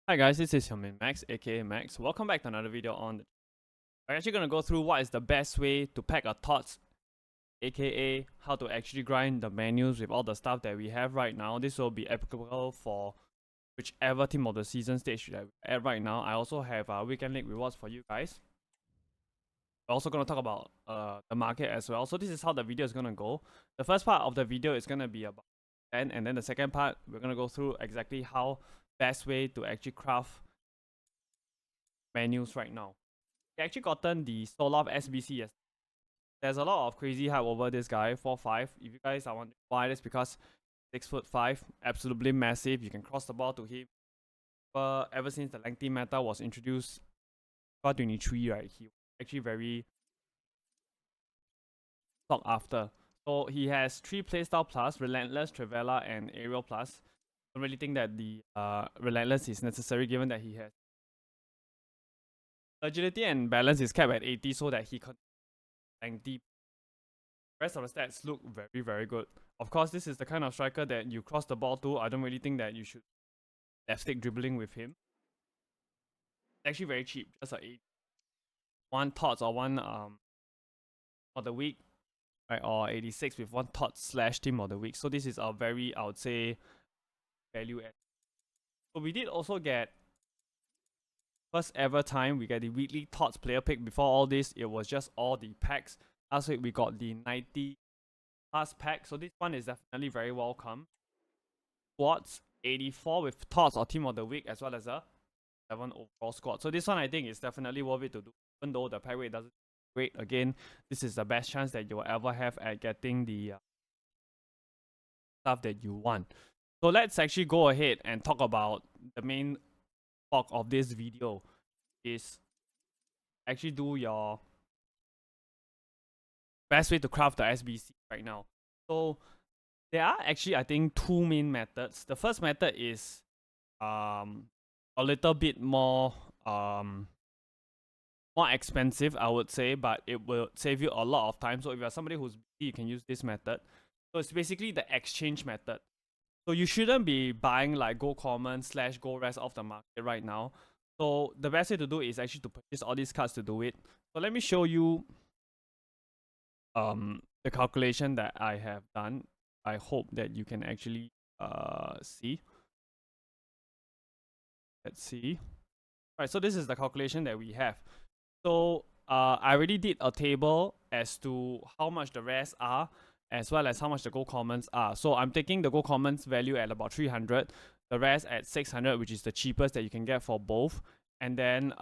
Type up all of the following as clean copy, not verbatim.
Hi guys, this is your main Max, aka Max. Welcome back to another video on the We're actually gonna go through what is the best way to pack a TOTS, aka how to actually grind the menus with all the stuff that we have right now. This will be applicable for whichever team of the season stage that we're at right now. I also have weekend league rewards for you guys. We're also gonna talk about the market as well. So this is how the video is gonna go. The first part of the video is gonna be about and then the second part we're gonna go through exactly how best way to actually craft menus right now. He actually gotten the Solov SBC. Yes, there's a lot of crazy hype over this guy. 4-5. If you guys are wondering why, that's because 6'5", absolutely massive. You can cross the ball to him. But ever since the lengthy meta was introduced, 23, right, he was actually very sought after. So he has 3 playstyle plus, Relentless, Travella, and Aerial plus. I don't really think that the Relentless is necessary given that he has agility and balance is capped at 80 so that he can lengthy. Rest of the stats look very, very good. Of course, this is the kind of striker that you cross the ball to. I don't really think that you should left stick dribbling with him. It's actually very cheap, just a 1 TOTS or 1 of the week, right? Or 86 with 1 TOTS slash team of the week. So this is a very, I would say, value add. So we did also get first ever time we get the weekly TOTS player pick. Before all this, it was just all the packs. Last week we got the 90 plus pack. So this one is definitely very welcome. Squads 84 with TOTS or team of the week as well as a 7 overall squad. So this one I think is definitely worth it to do. Even though the pack rate doesn't great, again, this is the best chance that you will ever have at getting the stuff that you want. So let's actually go ahead and talk about the main bulk of this video is actually do your best way to craft the SBC right now. So there are actually I think 2 main methods. The first method is a little bit more expensive, I would say, but it will save you a lot of time. So if you're somebody who's busy, you can use this method. So it's basically the exchange method. So you shouldn't be buying like gold common / gold rest off the market right now. So the best way to do is actually to purchase all these cards to do it. So let me show you the calculation that I have done. I hope that you can actually see. Let's see. Alright, so this is the calculation that we have. So I already did a table as to how much the rest are, as well as how much the gold commons are. So I'm taking the gold commons value at about 300, the rest at 600, which is the cheapest that you can get for both. And then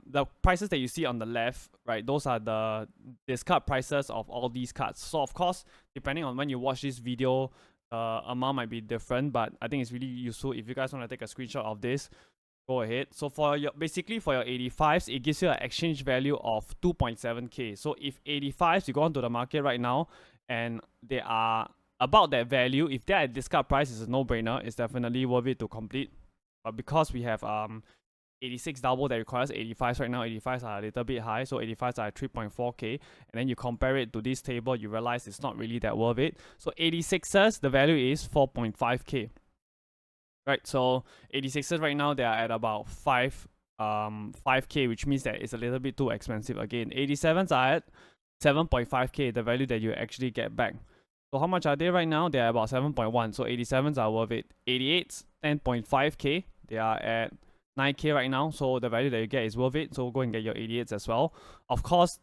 the prices that you see on the left, right, those are the discard prices of all these cards. So of course, depending on when you watch this video, amount might be different, but I think it's really useful if you guys want to take a screenshot of this. Go ahead. So for your basically for your 85s, it gives you an exchange value of 2.7k. So if 85s, you go onto the market right now and they are about that value, if they're at discard price, it's a no-brainer. It's definitely worth it to complete. But because we have 86 double that requires 85s right now, 85s are a little bit high, so 85s are 3.4k, and then you compare it to this table, you realize it's not really that worth it. So 86s, the value is 4.5k. Right, so 86s right now they are at about 5k, which means that it's a little bit too expensive. Again, 87s are at 7.5k, the value that you actually get back. So how much are they right now? They are about 7.1, so 87s are worth it. 88s 10.5k, they are at 9k right now, so the value that you get is worth it. So go and get your 88s as well. Of course,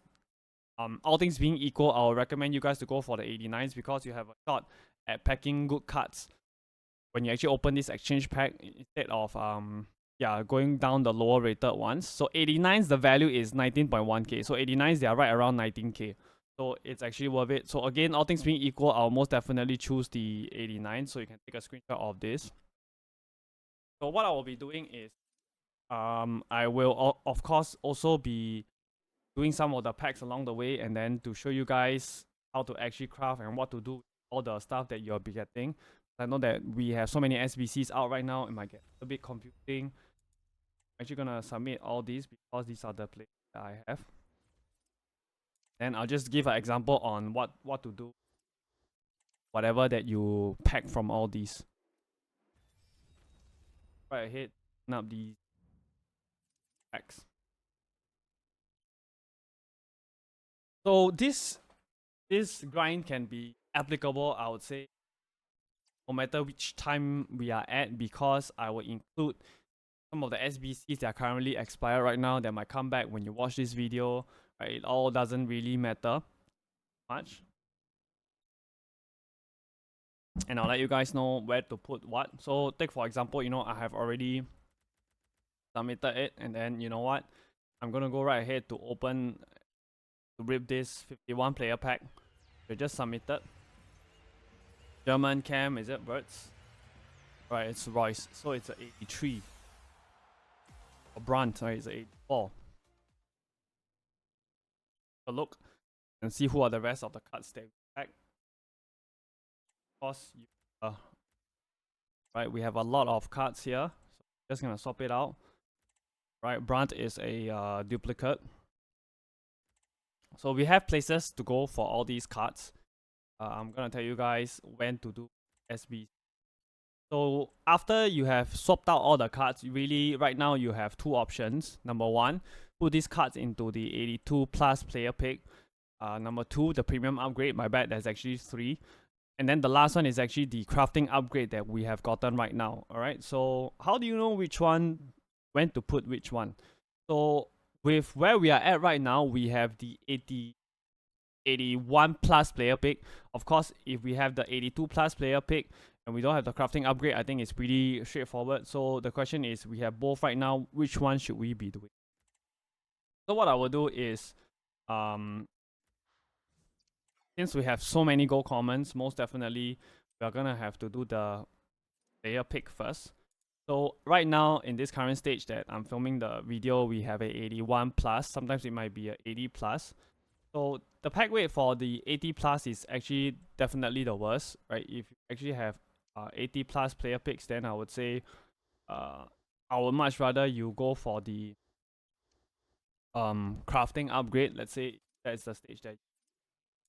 all things being equal, I'll recommend you guys to go for the 89s because you have a shot at packing good cards when you actually open this exchange pack instead of going down the lower rated ones. So 89s, the value is 19.1k. So 89s, they are right around 19k. So it's actually worth it. So again, all things being equal, I'll most definitely choose the 89. So you can take a screenshot of this. So what I will be doing is I will of course also be doing some of the packs along the way, and then to show you guys how to actually craft and what to do with all the stuff that you'll be getting. I know that we have so many SBCs out right now, it might get a bit confusing. I'm actually gonna submit all these because these are the plays that I have. And I'll just give an example on what to do, whatever that you pack from all these. Right ahead, open up these packs. So this grind can be applicable, I would say, no matter which time we are at, because I will include some of the SBCs that are currently expired right now that might come back when you watch this video. Right? It all doesn't really matter much. And I'll let you guys know where to put what. So take for example, I have already submitted it, and then you know what? I'm gonna go right ahead to rip this 51 player pack. We just submitted. German cam, is it Birds? Right, it's Royce. So it's a 83. Or Brandt, right? It's a 84. So look and see who are the rest of the cards that we pack. Of course, right, we have a lot of cards here. So just gonna swap it out. Right, Brandt is a duplicate. So we have places to go for all these cards. I'm gonna tell you guys when to do SB. So after you have swapped out all the cards, really right now you have two options. Number one, put these cards into the 82 plus player pick. Number two, the premium upgrade. My bad, there's actually three. And then the last one is actually the crafting upgrade that we have gotten right now. Alright, so how do you know which one, when to put which one? So with where we are at right now, we have the 81 plus player pick. Of course, if we have the 82 plus player pick and we don't have the crafting upgrade, I think it's pretty straightforward. So the question is, we have both right now, which one should we be doing? So what I will do is, since we have so many gold commons, most definitely we are gonna have to do the player pick first. So right now in this current stage that I'm filming the video, we have a 81 plus. Sometimes it might be a 80 plus. So the pack weight for the 80 plus is actually definitely the worst, right? If you actually have 80 plus player picks, then I would say I would much rather you go for the crafting upgrade. Let's say that's the stage that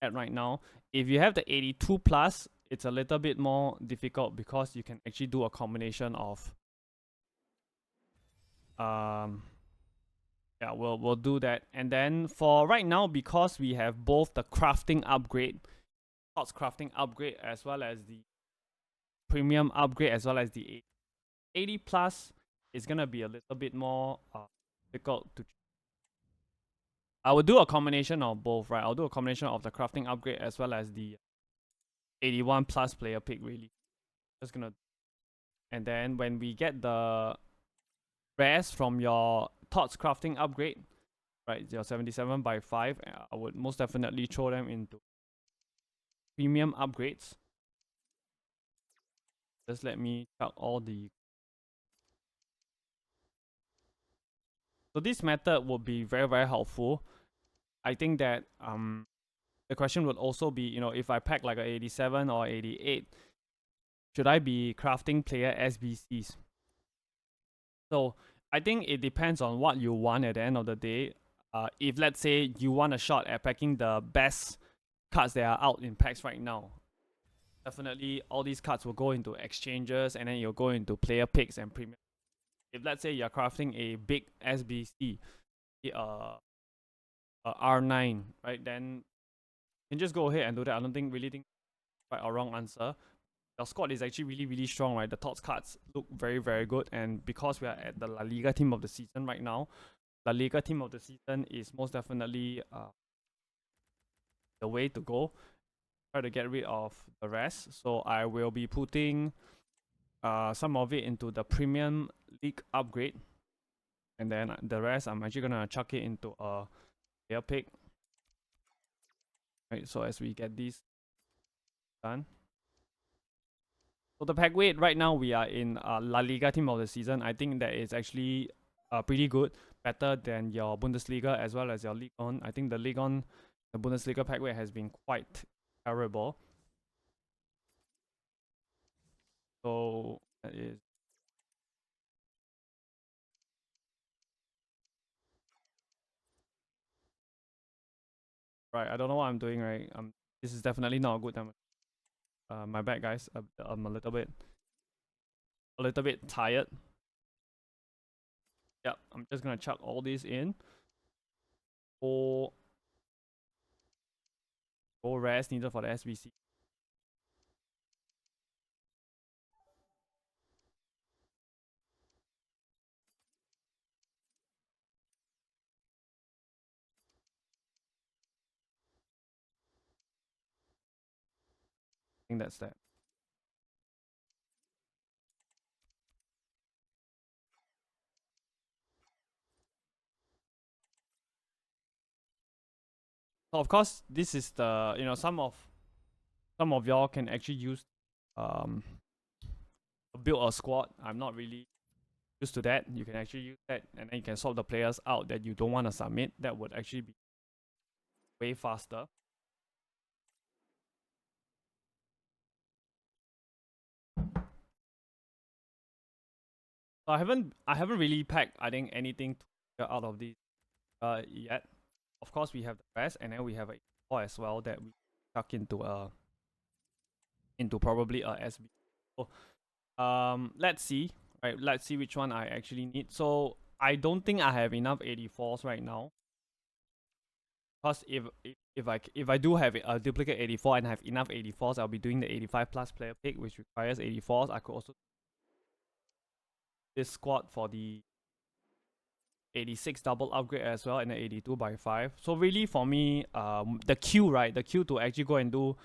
you're at right now. If you have the 82 plus, it's a little bit more difficult because you can actually do a combination of yeah, we'll do that. And then for right now, because we have both the crafting upgrade, TOTS crafting upgrade, as well as the premium upgrade, as well as the 80 plus, is gonna be a little bit more difficult to. I will do a combination of both, right? I'll do a combination of the crafting upgrade as well as the 81 plus player pick, really. Just gonna. And then when we get the rest from your TOTS crafting upgrade, right, your 77 by 5, I would most definitely throw them into premium upgrades. Just let me check all the. So this method would be very, very helpful. I think that the question would also be, if I pack like a 87 or 88, should I be crafting player SBCs? So I think it depends on what you want at the end of the day. If let's say you want a shot at packing the best cards that are out in packs right now, definitely all these cards will go into exchanges and then you'll go into player picks and premium. If let's say you're crafting a big SBC, R9, right, then you can just go ahead and do that. I don't think really think right or wrong answer. Your squad is actually really, really strong, right? The TOTS cards look very, very good. And because we are at the La Liga team of the season right now, La Liga team of the season is most definitely the way to go. Try to get rid of the rest. So I will be putting some of it into the Premium League upgrade. And then the rest, I'm actually going to chuck it into a player pick. Right, so as we get this done. So the pack weight right now, we are in La Liga team of the season. I think that is actually pretty good, better than your Bundesliga as well as your Ligue 1. I think the Ligue 1, the Bundesliga pack weight has been quite terrible. So that is right. I don't know what I'm doing. Right. This is definitely not a good time. My bad, guys. I'm a little bit tired. Yeah, I'm just gonna chuck all these in. Four, four rares needed for the SBC. I think that's that. So of course, this is the some of y'all can actually use um build a squad. I'm not really used to that. You can actually use that, and then you can sort the players out that you don't want to submit. That would actually be way faster. So I haven't really packed I think anything to get out of this yet. Of course, we have the rest, and then we have a four as well that we tuck into probably a SB. So let's see, right? Let's see which one I actually need. So I don't think I have enough 84s right now. Because if I do have a duplicate 84 and have enough 84s, I'll be doing the 85 plus player pick, which requires 84s. I could also this squad for the 86 double upgrade as well and the 82 by 5. So really for me, the queue, right? The queue to actually go and do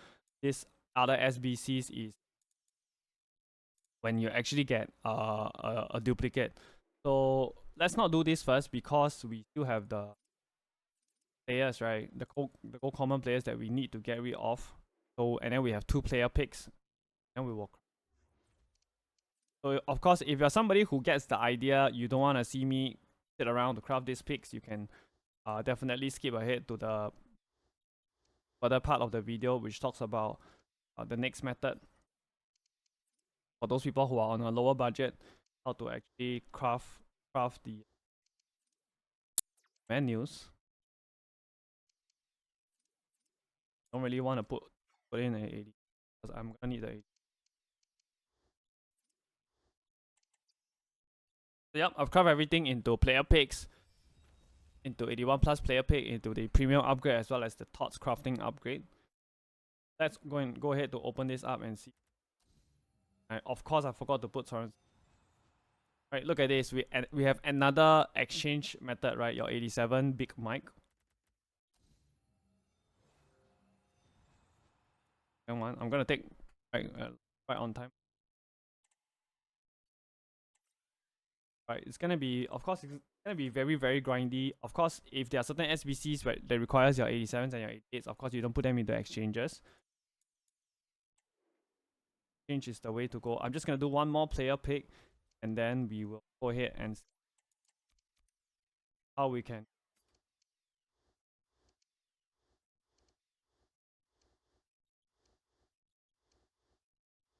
this other SBCs is when you actually get a duplicate. So let's not do this first because we still have the players, right? The gold common players that we need to get rid of. So and then we have 2 player picks, and we will. So of course, if you're somebody who gets the idea, you don't want to see me sit around to craft these picks, you can definitely skip ahead to the further part of the video, which talks about the next method for those people who are on a lower budget, how to actually craft the menus. Don't really want to put in a 80 because I'm gonna need a 80. So yep, I've crafted everything into player picks, into 81 plus player pick, into the premium upgrade as well as the TOTS crafting upgrade. Let's go ahead to open this up and see. Of course, I forgot to put torrents. Right, look at this. We have another exchange method, right? Your 87 big mic. Hang on, I'm gonna take right on time. Right, it's gonna be, of course, it's gonna be very very grindy. Of course, if there are certain SBCs that requires your 87s and your 88s, of course you don't put them into exchanges. Exchange is the way to go. I'm just gonna do one more player pick, and then we will go ahead and see how we can.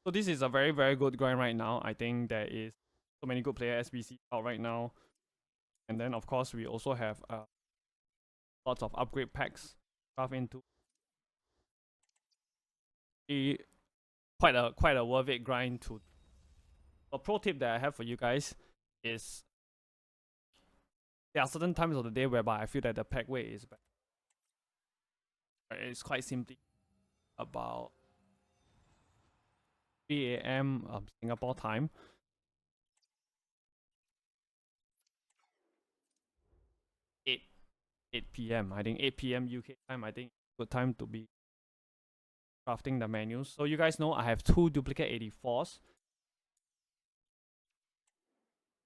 So this is a very very good grind right now. I think there is so many good player SBCs out right now, and then of course we also have lots of upgrade packs craft into. Quite a worth it grind to. A pro tip that I have for you guys is there are certain times of the day whereby I feel that the pack weight is bad. It's quite simply about 3 a.m. Singapore time, 8 8 p.m. I think 8 p.m. UK time. I think good time to be crafting the menus. So you guys know I have 2 duplicate 84s,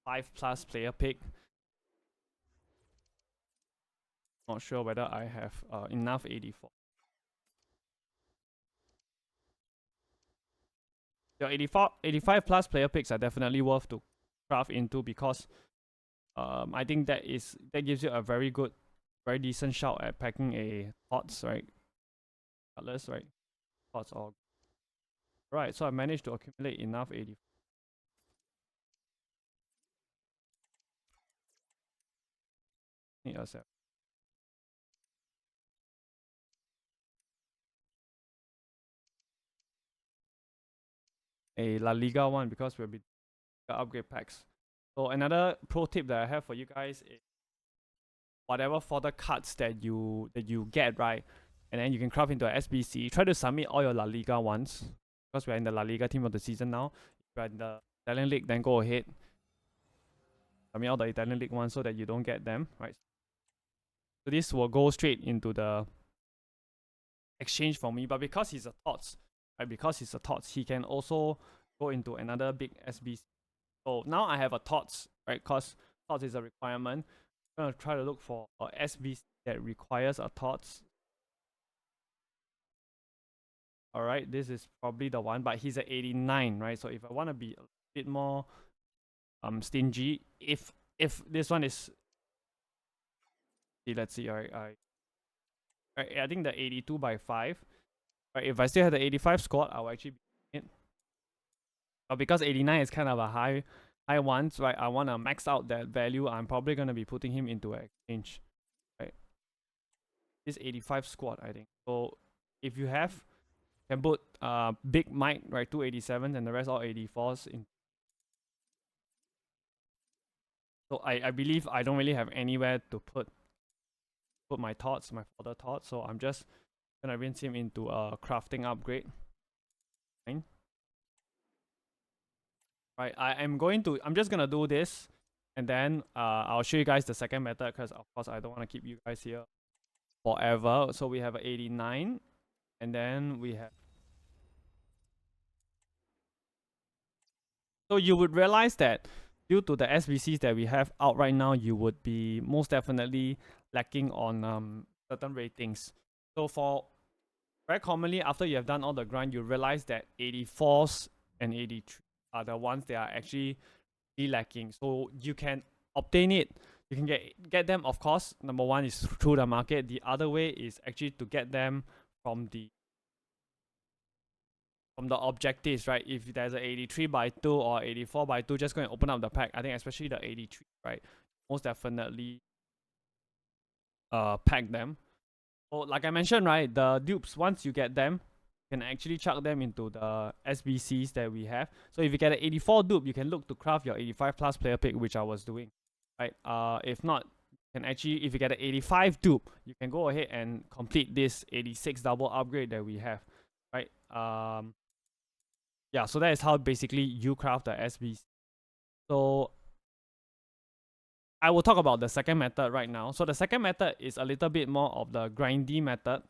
5 plus player pick. Not sure whether I have enough 84. Your 85 plus player picks are definitely worth to craft into because I think that gives you a very good, very decent shout at packing a TOTS, right? Cutlass, right? TOTS or right. So I managed to accumulate enough 80. Yourself. A La Liga one because we'll be upgrade packs. So another pro tip that I have for you guys is whatever fodder cards that you get, right, and then you can craft into a SBC. Try to submit all your La Liga ones because we're in the La Liga team of the season now. If we're in the Italian League, then go ahead. Submit all the Italian League ones so that you don't get them, right? So this will go straight into the exchange for me, but because he's a TOTS, right? Because he's a TOTS, he can also go into another big SBC. So now I have a TOTS, right? Because TOTS is a requirement. I'm gonna try to look for a SBC that requires a TOTS. Alright, this is probably the one, but he's at 89, right? So if I want to be a bit more stingy, if this one is, let's see, alright, I think the 82 by 5, right? If I still have the 85 squad, I'll actually be it. But because 89 is kind of a high one, right? I want to max out that value. I'm probably gonna be putting him into an exchange, right? This 85 squad, I think. So if you have, can put Big Mike, right, 287s and the rest all 84s in. So I believe I don't really have anywhere to put my TOTS, my fodder TOTS, so I'm just gonna rinse him into a crafting upgrade. Fine. Right, I'm just gonna do this, and then I'll show you guys the second method because of course I don't want to keep you guys here forever. So we have an 89, and then we have. So you would realize that due to the SBCs that we have out right now, you would be most definitely lacking on certain ratings. So for very commonly, after you have done all the grind, you realize that 84s and 83 are the ones that are actually lacking. So you can obtain it. You can get them, of course. Number one is through the market. The other way is actually to get them from the objectives, right? If there's an 83 by 2 or 84 by 2, just go and open up the pack. I think especially the 83, right? Most definitely pack them. So like I mentioned, right, the dupes, once you get them, you can actually chuck them into the SBCs that we have. So if you get an 84 dupe, you can look to craft your 85 plus player pick, which I was doing, right? If not, you can actually, if you get an 85 dupe, you can go ahead and complete this 86 double upgrade that we have, right? Yeah, so that is how basically you craft the SBC. So I will talk about the second method right now. So the second method is a little bit more of the grindy method.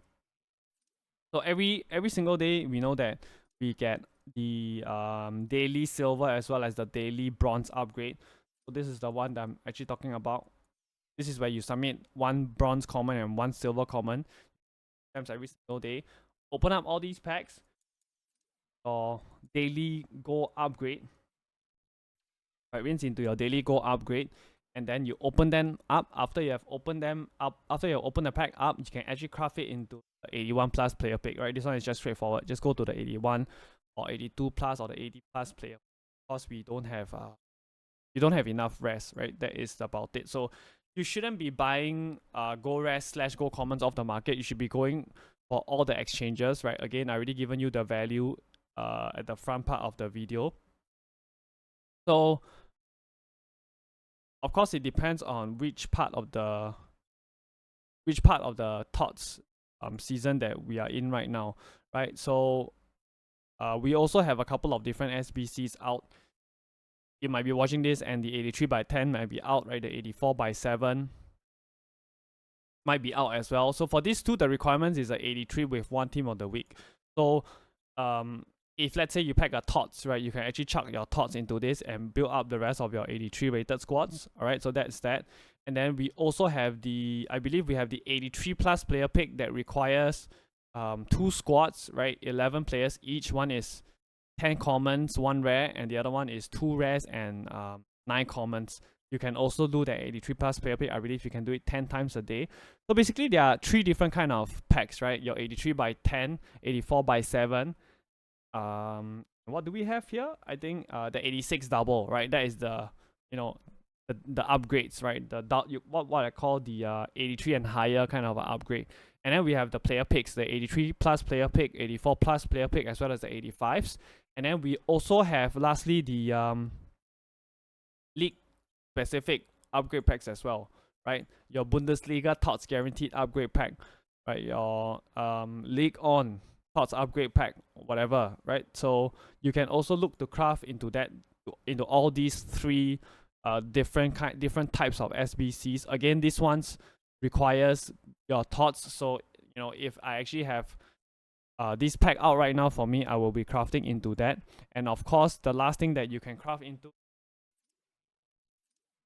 So every single day, we know that we get the daily silver as well as the daily bronze upgrade. So this is the one that I'm actually talking about. This is where you submit one bronze common and one silver common times every single day. Open up all these packs or daily gold upgrade. Right, rinse into your daily gold upgrade, and then you open them up. After you have opened them up, after you have opened the pack up, you can actually craft it into the 81 plus player pick, right? This one is just straightforward. Just go to the 81 or 82 plus or the 80 plus player, because we don't have enough rest, right? That is about it. So you shouldn't be buying gold rest / gold commons off the market. You should be going for all the exchanges, right? Again, I already given you the value at the front part of the video. So of course, it depends on which part of the TOTS season that we are in right now, right? So we also have a couple of different SBCs out. You might be watching this and the 83 by 10 might be out, right? The 84 by 7 might be out as well. So for these two, the requirements is a 83 with one team of the week. So if let's say you pack a TOTS, right, you can actually chuck your TOTS into this and build up the rest of your 83 rated squads. All right, so that's that. And then we also have I believe we have the 83 plus player pick that requires 2 squads, right? 11 players each. One is 10 commons, 1 rare, and the other one is 2 rares and 9 commons. You can also do that 83 plus player pick. I believe you can do it 10 times a day. So basically, there are 3 different kind of packs, right? Your 83 by 10, 84 by 7. What do we have here? I think the 86 double, right? That is the the upgrades, right? What I call the 83 and higher kind of upgrade. And then we have the player picks, the 83 plus player pick, 84 plus player pick, as well as the 85s. And then we also have lastly the league specific upgrade packs as well, right? Your Bundesliga TOTS guaranteed upgrade pack, right? Your League On TOTS upgrade pack, whatever, right? So you can also look to craft into that, into all these three different types of SBCs. Again, this one's requires your TOTS. So if I actually have this pack out right now for me, I will be crafting into that. And of course, the last thing that you can craft into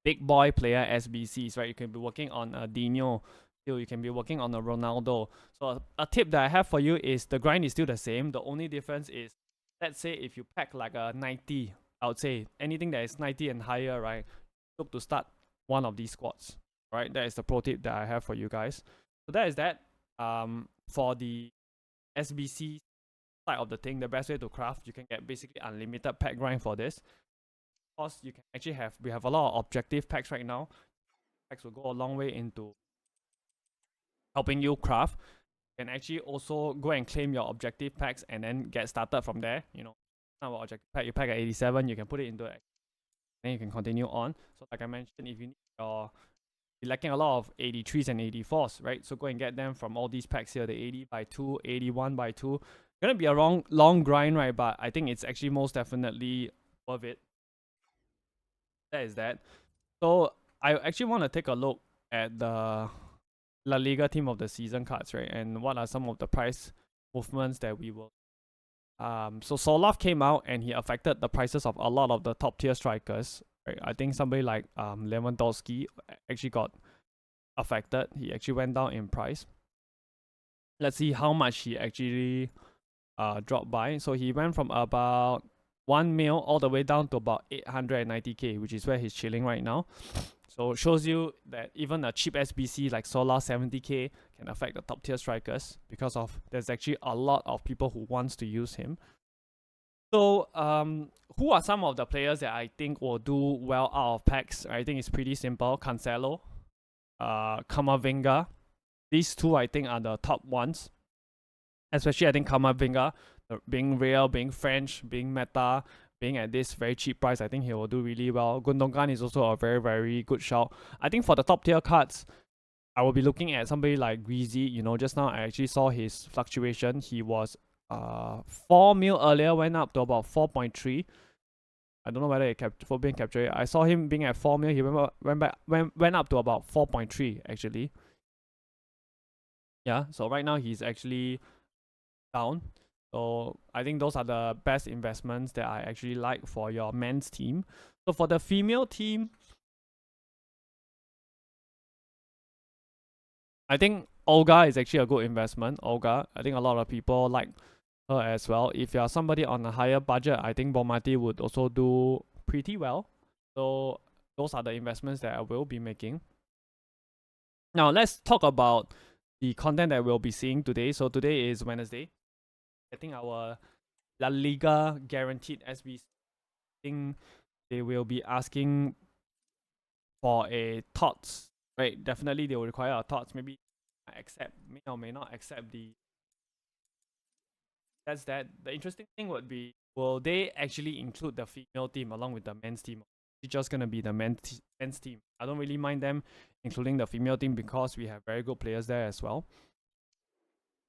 big boy player SBCs, right? You can be working on a Dino, you can be working on a Ronaldo. So a tip that I have for you is the grind is still the same. The only difference is, let's say if you pack like a 90, I would say anything that is 90 and higher, right? Look to start one of these squads, right? That is the pro tip that I have for you guys. So that is that. For the SBC side of the thing, the best way to craft, you can get basically unlimited pack grind for this. Of course, you can actually we have a lot of objective packs right now. Packs will go a long way into helping you craft. You can actually also go and claim your objective packs and then get started from there. Now objective pack, you pack at 87, you can put it into it, then you can continue on. So like I mentioned, if you're lacking a lot of 83s and 84s, right? So go and get them from all these packs here, the 80 by 2, 81 by 2. Gonna be a long grind, right? But I think it's actually most definitely worth it. That is that. So I actually want to take a look at the La Liga team of the season cards, right? And what are some of the price movements that we will. So Solov came out and he affected the prices of a lot of the top tier strikers. Right? I think somebody like Lewandowski actually got affected. He actually went down in price. Let's see how much he actually dropped by. So he went from about 1 mil all the way down to about 890k, which is where he's chilling right now. So it shows you that even a cheap SBC like Solar 70k can affect the top tier strikers because of there's actually a lot of people who wants to use him. So who are some of the players that I think will do well out of packs? I think it's pretty simple. Cancelo, Kamavinga. These two I think are the top ones. Especially I think Kamavinga, being real, being French, being meta, being at this very cheap price, I think he will do really well. Gundogan is also a very, very good shout. I think for the top tier cards, I will be looking at somebody like Greasy. Just now I actually saw his fluctuation. He was 4 mil earlier, went up to about 4.3. I don't know whether he kept for being captured. I saw him being at 4 mil. He went up to about 4.3 actually. Yeah, so right now he's actually down. So I think those are the best investments that I actually like for your men's team. So for the female team, I think Olga is actually a good investment. Olga, I think a lot of people like her as well. If you are somebody on a higher budget, I think Bomati would also do pretty well. So those are the investments that I will be making. Now let's talk about the content that we'll be seeing today. So today is Wednesday. I think our La Liga guaranteed SBC, I think they will be asking for a TOTS, right? Definitely they will require a TOTS. Maybe may or may not accept the. That's that. The interesting thing would be, will they actually include the female team along with the men's team? It's just gonna be the men's team. I don't really mind them including the female team because we have very good players there as well.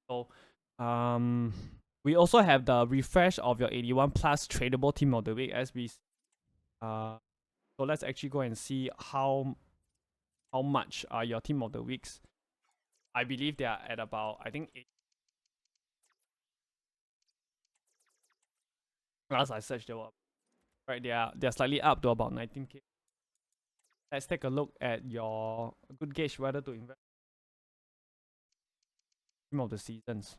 So, we also have the refresh of your 81 plus tradable team of the week as we. So let's actually go and see how much are your team of the weeks. I believe they are at about, I think 8. Last I searched, they were right. They're slightly up to about 19k. Let's take a look at your good gauge whether to invest team of the seasons.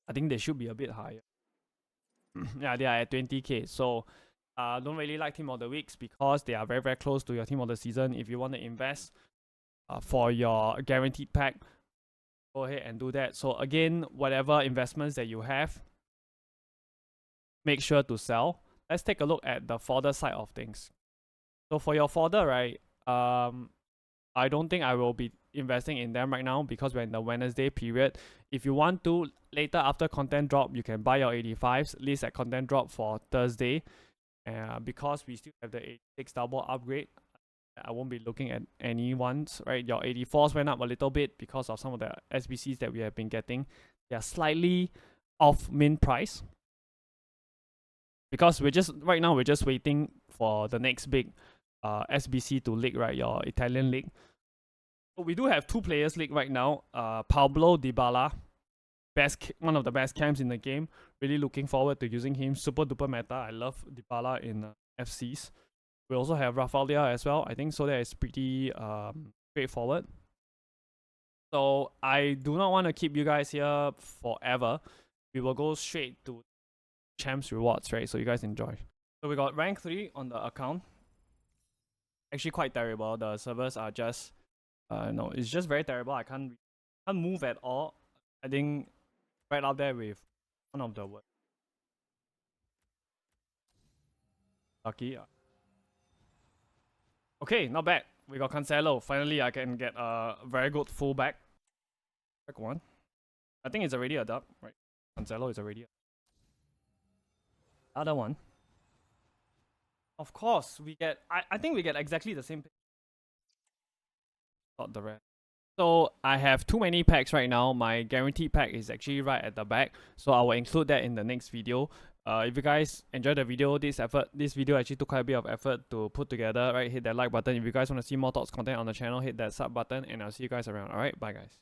I think they should be a bit higher. Yeah, they are at 20k. So don't really like team of the weeks because they are very, very close to your team of the season. If you want to invest for your guaranteed pack, go ahead and do that. So again, whatever investments that you have, make sure to sell. Let's take a look at the fodder side of things. So for your fodder, right, I don't think I will be investing in them right now because we're in the Wednesday period. If you want to, later after content drop, you can buy your 85s, list at content drop for Thursday. Because we still have the 86 double upgrade, I won't be looking at any ones, right? Your 84s went up a little bit because of some of the SBCs that we have been getting. They are slightly off min price. Because right now we're just waiting for the next big SBC to leak, right? Your Italian league. So we do have 2 players league right now. Pablo Dybala, one of the best camps in the game. Really looking forward to using him. Super duper meta. I love Dybala in FCs. We also have Rafalia as well. I think so that is pretty straightforward. So I do not want to keep you guys here forever. We will go straight to champs rewards, right? So you guys enjoy. So we got rank 3 on the account. Actually quite terrible. The servers are just no, it's just very terrible. I can't move at all. I think right up there with one of the worst. Lucky. Okay, not bad. We got Cancelo. Finally, I can get a very good fullback. Back one. I think it's already a dub, right? Cancelo is already other one. Of course, we get. I think we get exactly the same. Not the rest. So I have too many packs right now. My guaranteed pack is actually right at the back, so I will include that in the next video. If you guys enjoyed the video, this video actually took quite a bit of effort to put together, right? Hit that like button. If you guys want to see more TOTS content on the channel, hit that sub button, and I'll see you guys around. Alright, bye guys.